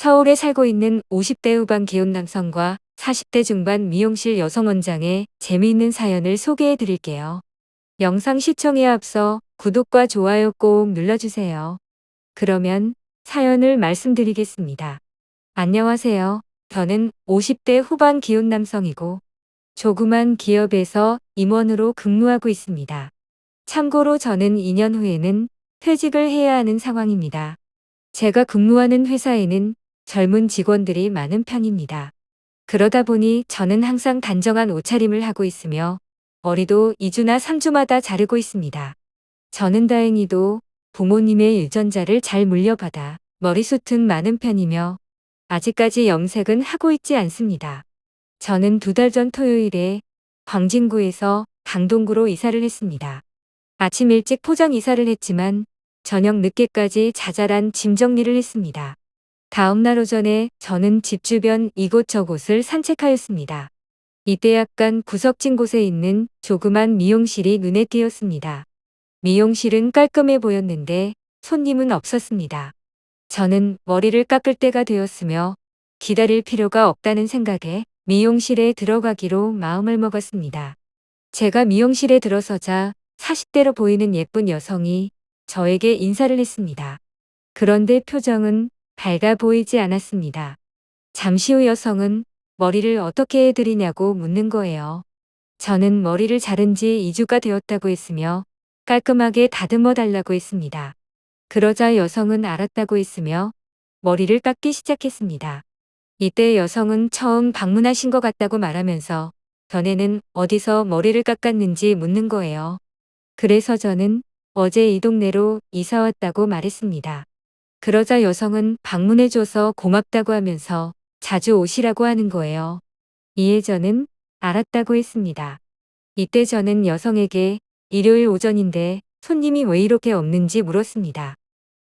서울에 살고 있는 50대 후반 기혼 남성과 40대 중반 미용실 여성 원장의 재미있는 사연을 소개해 드릴게요. 영상 시청에 앞서 구독과 좋아요 꼭 눌러주세요. 그러면 사연을 말씀드리겠습니다. 안녕하세요. 저는 50대 후반 기혼 남성이고 조그만 기업에서 임원으로 근무하고 있습니다. 참고로 저는 2년 후에는 퇴직을 해야 하는 상황입니다. 제가 근무하는 회사에는 젊은 직원들이 많은 편입니다. 그러다 보니 저는 항상 단정한 옷차림을 하고 있으며 머리도 2주나 3주마다 자르고 있습니다. 저는 다행히도 부모님의 유전자를 잘 물려받아 머리숱은 많은 편이며 아직까지 염색은 하고 있지 않습니다. 저는 2달 전 토요일에 광진구에서 강동구로 이사를 했습니다. 아침 일찍 포장 이사를 했지만 저녁 늦게까지 자잘한 짐 정리를 했습니다. 다음 날 오전에 저는 집 주변 이곳저곳을 산책하였습니다. 이때 약간 구석진 곳에 있는 조그만 미용실이 눈에 띄었습니다. 미용실은 깔끔해 보였는데 손님은 없었습니다. 저는 머리를 깎을 때가 되었으며 기다릴 필요가 없다는 생각에 미용실에 들어가기로 마음을 먹었습니다. 제가 미용실에 들어서자 40대로 보이는 예쁜 여성이 저에게 인사를 했습니다. 그런데 표정은 밝아 보이지 않았습니다. 잠시 후 여성은 머리를 어떻게 해드리냐고 묻는 거예요. 저는 머리를 자른 지 2주가 되었다고 했으며 깔끔하게 다듬어 달라고 했습니다. 그러자 여성은 알았다고 했으며 머리를 깎기 시작했습니다. 이때 여성은 처음 방문하신 것 같다고 말하면서 전에는 어디서 머리를 깎았는지 묻는 거예요. 그래서 저는 어제 이 동네로 이사 왔다고 말했습니다. 그러자 여성은 방문해줘서 고맙다고 하면서 자주 오시라고 하는 거예요. 이에 저는 알았다고 했습니다. 이때 저는 여성에게 일요일 오전인데 손님이 왜 이렇게 없는지 물었습니다.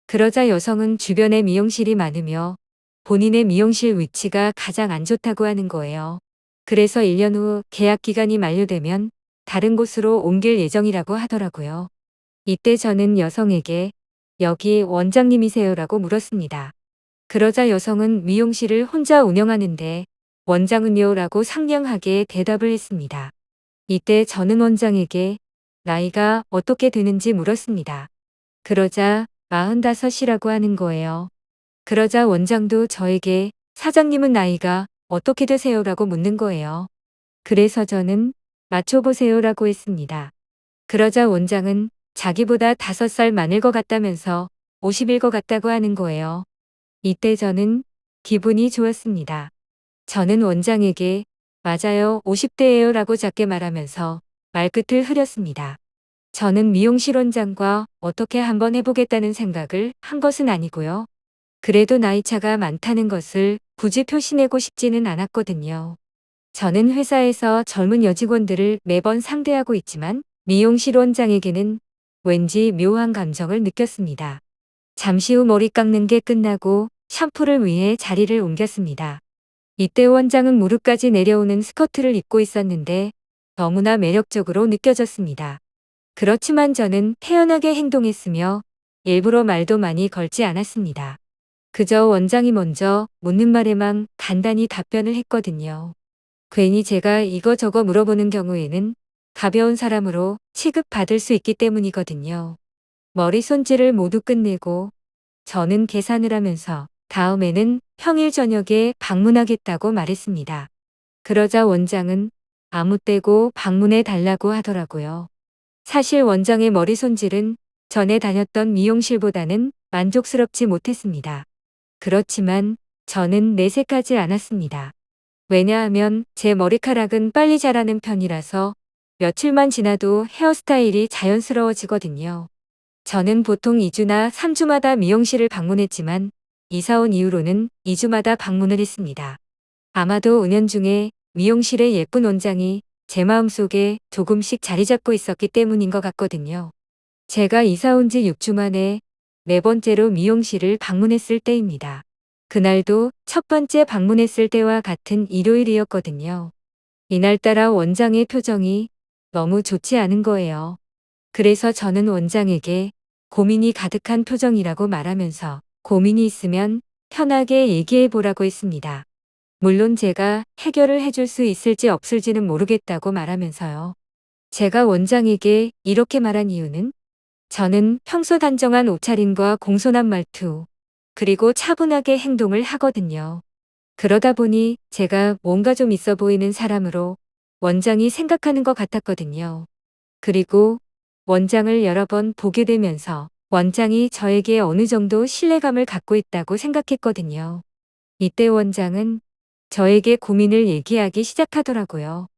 그러자 여성은 주변에 미용실이 많으며 본인의 미용실 위치가 가장 안 좋다고 하는 거예요. 그래서 1년 후 계약 기간이 만료되면 다른 곳으로 옮길 예정이라고 하더라고요. 이때 저는 여성에게 여기 원장님이세요라고 물었습니다. 그러자 여성은 미용실을 혼자 운영하는데 원장은요라고 상냥하게 대답을 했습니다. 이때 저는 원장에게 나이가 어떻게 되는지 물었습니다. 그러자 45이라고 하는 거예요. 그러자 원장도 저에게 사장님은 나이가 어떻게 되세요라고 묻는 거예요. 그래서 저는 맞춰보세요라고 했습니다. 그러자 원장은 자기보다 5살 많을 것 같다면서 50일 것 같다고 하는 거예요. 이때 저는 기분이 좋았습니다. 저는 원장에게 맞아요 50대예요 라고 작게 말하면서 말끝을 흐렸습니다. 저는 미용실 원장과 어떻게 한번 해보겠다는 생각을 한 것은 아니고요. 그래도 나이차가 많다는 것을 굳이 표시내고 싶지는 않았거든요. 저는 회사에서 젊은 여직원들을 매번 상대하고 있지만 미용실 원장에게는 왠지 묘한 감정을 느꼈습니다. 잠시 후 머리 깎는 게 끝나고 샴푸를 위해 자리를 옮겼습니다. 이때 원장은 무릎까지 내려오는 스커트를 입고 있었는데 너무나 매력적으로 느껴졌습니다. 그렇지만 저는 태연하게 행동했으며 일부러 말도 많이 걸지 않았습니다. 그저 원장이 먼저 묻는 말에만 간단히 답변을 했거든요. 괜히 제가 이거저거 물어보는 경우에는 가벼운 사람으로 취급받을 수 있기 때문이거든요. 머리 손질을 모두 끝내고 저는 계산을 하면서 다음에는 평일 저녁에 방문하겠다고 말했습니다. 그러자 원장은 아무 때고 방문해 달라고 하더라고요. 사실 원장의 머리 손질은 전에 다녔던 미용실보다는 만족스럽지 못했습니다. 그렇지만 저는 내색하지 않았습니다. 왜냐하면 제 머리카락은 빨리 자라는 편이라서 며칠만 지나도 헤어스타일이 자연스러워지거든요. 저는 보통 2주나 3주마다 미용실을 방문했지만 이사 온 이후로는 2주마다 방문을 했습니다. 아마도 은연중에 미용실의 예쁜 원장이 제 마음속에 조금씩 자리 잡고 있었기 때문인 것 같거든요. 제가 이사 온 지 6주 만에 4번째로 미용실을 방문했을 때입니다. 그날도 첫 번째 방문했을 때와 같은 일요일이었거든요. 이날따라 원장의 표정이 너무 좋지 않은 거예요. 그래서 저는 원장에게 고민이 가득한 표정이라고 말하면서 고민이 있으면 편하게 얘기해 보라고 했습니다. 물론 제가 해결을 해줄 수 있을지 없을지는 모르겠다고 말하면서요. 제가 원장에게 이렇게 말한 이유는 저는 평소 단정한 옷차림과 공손한 말투, 그리고 차분하게 행동을 하거든요. 그러다 보니 제가 뭔가 좀 있어 보이는 사람으로 원장이 생각하는 것 같았거든요. 그리고 원장을 여러 번 보게 되면서 원장이 저에게 어느 정도 신뢰감을 갖고 있다고 생각했거든요. 이때 원장은 저에게 고민을 얘기하기 시작하더라고요.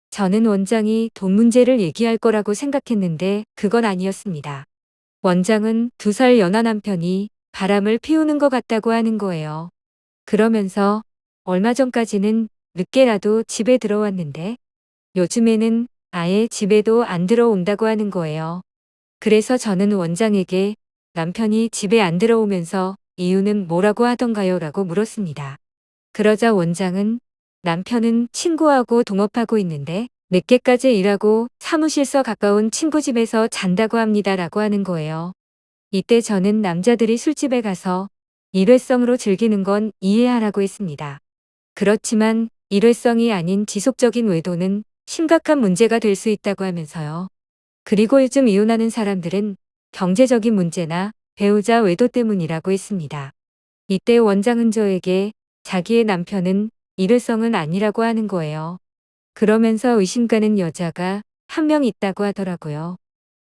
저는 원장이 돈 문제를 얘기할 거라고 생각했는데 그건 아니었습니다. 원장은 2살 연하 남편이 바람을 피우는 것 같다고 하는 거예요. 그러면서 얼마 전까지는 늦게라도 집에 들어왔는데 요즘에는 아예 집에도 안 들어온다고 하는 거예요. 그래서 저는 원장에게 남편이 집에 안 들어오면서 이유는 뭐라고 하던가요? 라고 물었습니다. 그러자 원장은 남편은 친구하고 동업하고 있는데 늦게까지 일하고 사무실서 가까운 친구 집에서 잔다고 합니다. 라고 하는 거예요. 이때 저는 남자들이 술집에 가서 일회성으로 즐기는 건 이해하라고 했습니다. 그렇지만 일회성이 아닌 지속적인 외도는 심각한 문제가 될 수 있다고 하면서요. 그리고 요즘 이혼하는 사람들은 경제적인 문제나 배우자 외도 때문이라고 했습니다. 이때 원장은 저에게 자기의 남편은 일회성은 아니라고 하는 거예요. 그러면서 의심 가는 여자가 한 명 있다고 하더라고요.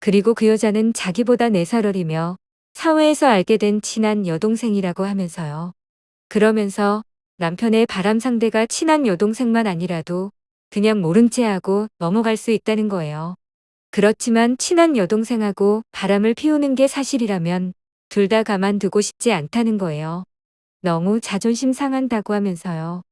그리고 그 여자는 자기보다 4살 어리며 사회에서 알게 된 친한 여동생이라고 하면서요. 그러면서 남편의 바람 상대가 친한 여동생만 아니라도 그냥 모른 채 하고 넘어갈 수 있다는 거예요. 그렇지만 친한 여동생하고 바람을 피우는 게 사실이라면 둘 다 가만두고 싶지 않다는 거예요. 너무 자존심 상한다고 하면서요.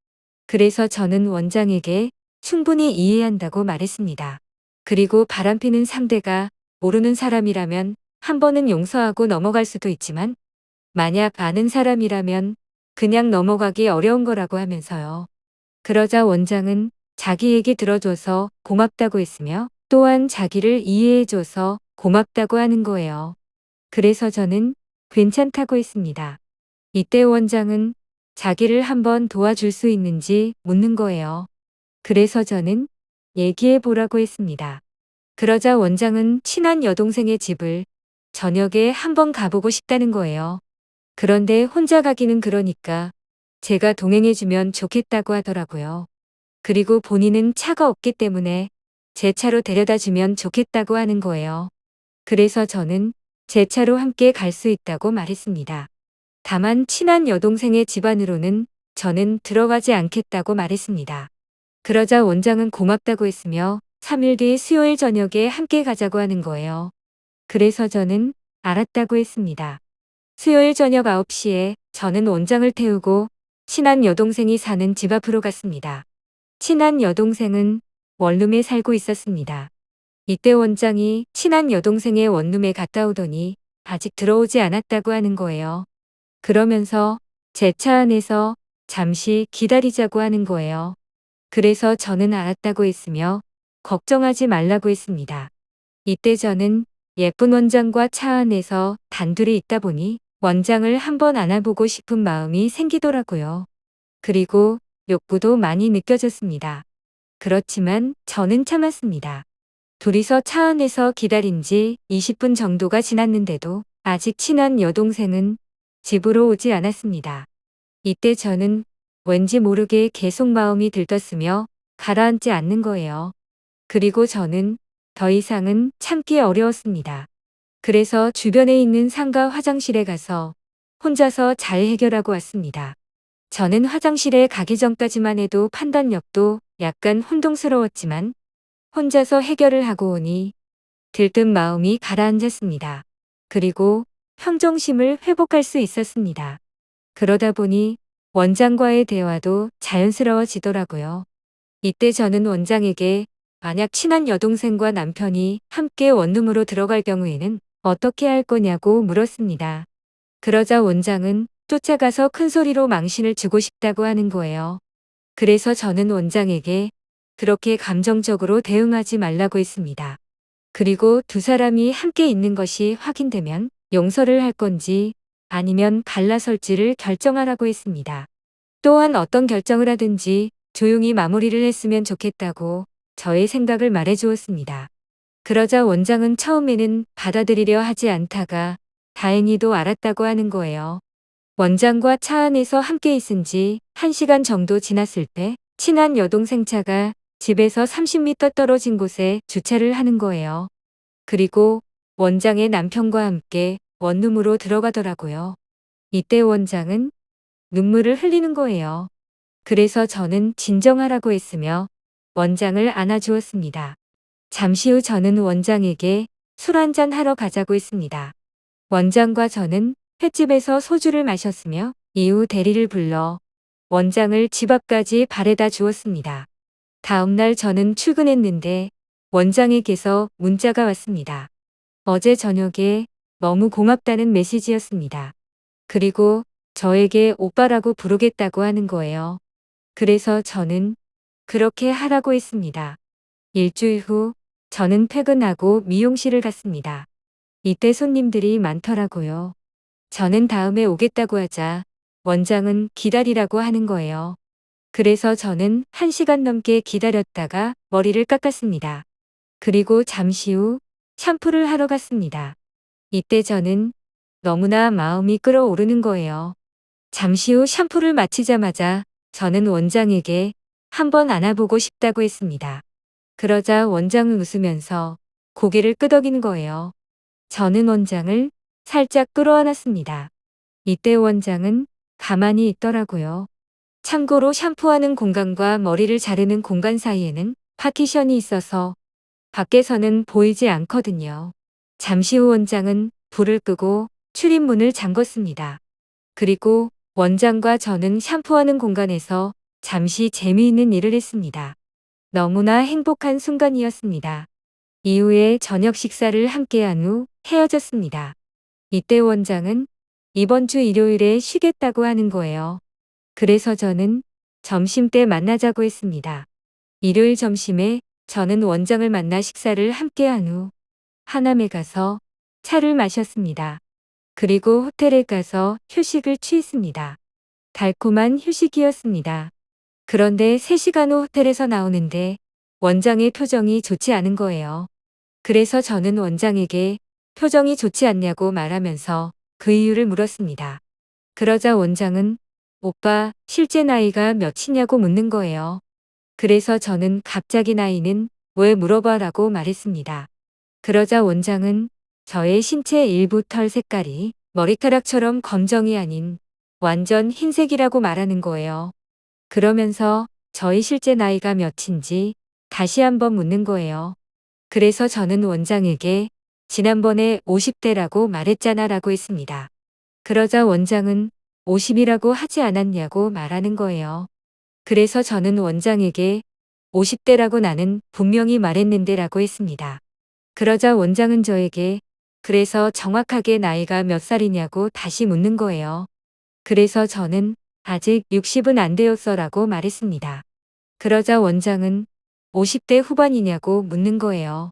그래서 저는 원장에게 충분히 이해한다고 말했습니다. 그리고 바람피는 상대가 모르는 사람이라면 한 번은 용서하고 넘어갈 수도 있지만 만약 아는 사람이라면 그냥 넘어가기 어려운 거라고 하면서요. 그러자 원장은 자기 얘기 들어줘서 고맙다고 했으며 또한 자기를 이해해줘서 고맙다고 하는 거예요. 그래서 저는 괜찮다고 했습니다. 이때 원장은 자기를 한번 도와줄 수 있는지 묻는 거예요. 그래서 저는 얘기해 보라고 했습니다. 그러자 원장은 친한 여동생의 집을 저녁에 한번 가보고 싶다는 거예요. 그런데 혼자 가기는 그러니까 제가 동행해주면 좋겠다고 하더라고요. 그리고 본인은 차가 없기 때문에 제 차로 데려다 주면 좋겠다고 하는 거예요. 그래서 저는 제 차로 함께 갈 수 있다고 말했습니다. 다만 친한 여동생의 집 안으로는 저는 들어가지 않겠다고 말했습니다. 그러자 원장은 고맙다고 했으며 3일 뒤 수요일 저녁에 함께 가자고 하는 거예요. 그래서 저는 알았다고 했습니다. 수요일 저녁 9시에 저는 원장을 태우고 친한 여동생이 사는 집 앞으로 갔습니다. 친한 여동생은 원룸에 살고 있었습니다. 이때 원장이 친한 여동생의 원룸에 갔다 오더니 아직 들어오지 않았다고 하는 거예요. 그러면서 제 차 안에서 잠시 기다리자고 하는 거예요. 그래서 저는 알았다고 했으며 걱정하지 말라고 했습니다. 이때 저는 예쁜 원장과 차 안에서 단둘이 있다 보니 원장을 한번 안아보고 싶은 마음이 생기더라고요. 그리고 욕구도 많이 느껴졌습니다. 그렇지만 저는 참았습니다. 둘이서 차 안에서 기다린 지 20분 정도가 지났는데도 아직 친한 여동생은 집으로 오지 않았습니다. 이때 저는 왠지 모르게 계속 마음이 들떴으며 가라앉지 않는 거예요. 그리고 저는 더 이상은 참기 어려웠습니다. 그래서 주변에 있는 상가 화장실에 가서 혼자서 잘 해결하고 왔습니다. 저는 화장실에 가기 전까지만 해도 판단력도 약간 혼동스러웠지만 혼자서 해결을 하고 오니 들뜬 마음이 가라앉았습니다. 그리고 평정심을 회복할 수 있었습니다. 그러다 보니 원장과의 대화도 자연스러워지더라고요. 이때 저는 원장에게 만약 친한 여동생과 남편이 함께 원룸으로 들어갈 경우에는 어떻게 할 거냐고 물었습니다. 그러자 원장은 쫓아가서 큰 소리로 망신을 주고 싶다고 하는 거예요. 그래서 저는 원장에게 그렇게 감정적으로 대응하지 말라고 했습니다. 그리고 두 사람이 함께 있는 것이 확인되면 용서를 할 건지 아니면 갈라설지를 결정하라고 했습니다. 또한 어떤 결정을 하든지 조용히 마무리를 했으면 좋겠다고 저의 생각을 말해 주었습니다. 그러자 원장은 처음에는 받아들이려 하지 않다가 다행히도 알았다고 하는 거예요. 원장과 차 안에서 함께 있은 지 1시간 정도 지났을 때 친한 여동생 차가 집에서 30m 떨어진 곳에 주차를 하는 거예요. 그리고 원장의 남편과 함께 원룸으로 들어가더라고요. 이때 원장은 눈물을 흘리는 거예요. 그래서 저는 진정하라고 했으며 원장을 안아주었습니다. 잠시 후 저는 원장에게 술 한잔 하러 가자고 했습니다. 원장과 저는 횟집에서 소주를 마셨으며 이후 대리를 불러 원장을 집 앞까지 바래다 주었습니다. 다음날 저는 출근했는데 원장에게서 문자가 왔습니다. 어제 저녁에 너무 고맙다는 메시지였습니다. 그리고 저에게 오빠라고 부르겠다고 하는 거예요. 그래서 저는 그렇게 하라고 했습니다. 일주일 후 저는 퇴근하고 미용실을 갔습니다. 이때 손님들이 많더라고요. 저는 다음에 오겠다고 하자 원장은 기다리라고 하는 거예요. 그래서 저는 1시간 넘게 기다렸다가 머리를 깎았습니다. 그리고 잠시 후 샴푸를 하러 갔습니다. 이때 저는 너무나 마음이 끓어오르는 거예요. 잠시 후 샴푸를 마치자마자 저는 원장에게 한번 안아보고 싶다고 했습니다. 그러자 원장은 웃으면서 고개를 끄덕이는 거예요. 저는 원장을 살짝 끌어안았습니다. 이때 원장은 가만히 있더라고요. 참고로 샴푸하는 공간과 머리를 자르는 공간 사이에는 파티션이 있어서 밖에서는 보이지 않거든요. 잠시 후 원장은 불을 끄고 출입문을 잠궜습니다. 그리고 원장과 저는 샴푸하는 공간에서 잠시 재미있는 일을 했습니다. 너무나 행복한 순간이었습니다. 이후에 저녁 식사를 함께한 후 헤어졌습니다. 이때 원장은 이번 주 일요일에 쉬겠다고 하는 거예요. 그래서 저는 점심때 만나자고 했습니다. 일요일 점심에 저는 원장을 만나 식사를 함께한 후 하남에 가서 차를 마셨습니다. 그리고 호텔에 가서 휴식을 취했습니다. 달콤한 휴식이었습니다. 그런데 3시간 후 호텔에서 나오는데 원장의 표정이 좋지 않은 거예요. 그래서 저는 원장에게 표정이 좋지 않냐고 말하면서 그 이유를 물었습니다. 그러자 원장은 오빠 실제 나이가 몇이냐고 묻는 거예요. 그래서 저는 갑자기 나이는 왜 물어봐라고 말했습니다. 그러자 원장은 저의 신체 일부 털 색깔이 머리카락처럼 검정이 아닌 완전 흰색이라고 말하는 거예요. 그러면서 저의 실제 나이가 몇인지 다시 한번 묻는 거예요. 그래서 저는 원장에게 지난번에 50대라고 말했잖아 라고 했습니다. 그러자 원장은 50이라고 하지 않았냐고 말하는 거예요. 그래서 저는 원장에게 50대라고 나는 분명히 말했는데 라고 했습니다. 그러자 원장은 저에게 그래서 정확하게 나이가 몇 살이냐고 다시 묻는 거예요. 그래서 저는 아직 60은 안 되었어 라고 말했습니다. 그러자 원장은 50대 후반이냐고 묻는 거예요.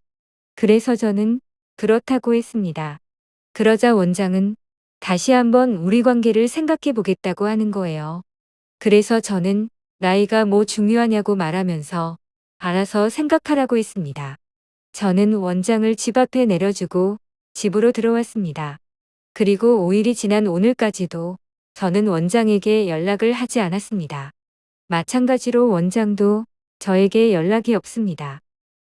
그래서 저는 그렇다고 했습니다. 그러자 원장은 다시 한번 우리 관계를 생각해 보겠다고 하는 거예요. 그래서 저는 나이가 뭐 중요하냐고 말하면서 알아서 생각하라고 했습니다. 저는 원장을 집 앞에 내려주고 집으로 들어왔습니다. 그리고 5일이 지난 오늘까지도 저는 원장에게 연락을 하지 않았습니다. 마찬가지로 원장도 저에게 연락이 없습니다.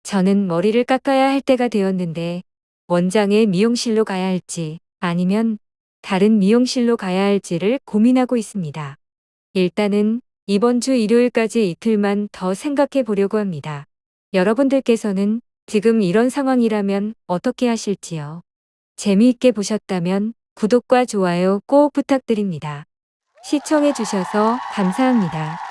저는 머리를 깎아야 할 때가 되었는데 원장의 미용실로 가야 할지 아니면 다른 미용실로 가야 할지를 고민하고 있습니다. 일단은 이번 주 일요일까지 이틀만 더 생각해 보려고 합니다. 여러분들께서는 지금 이런 상황이라면 어떻게 하실지요? 재미있게 보셨다면 구독과 좋아요 꼭 부탁드립니다. 시청해 주셔서 감사합니다.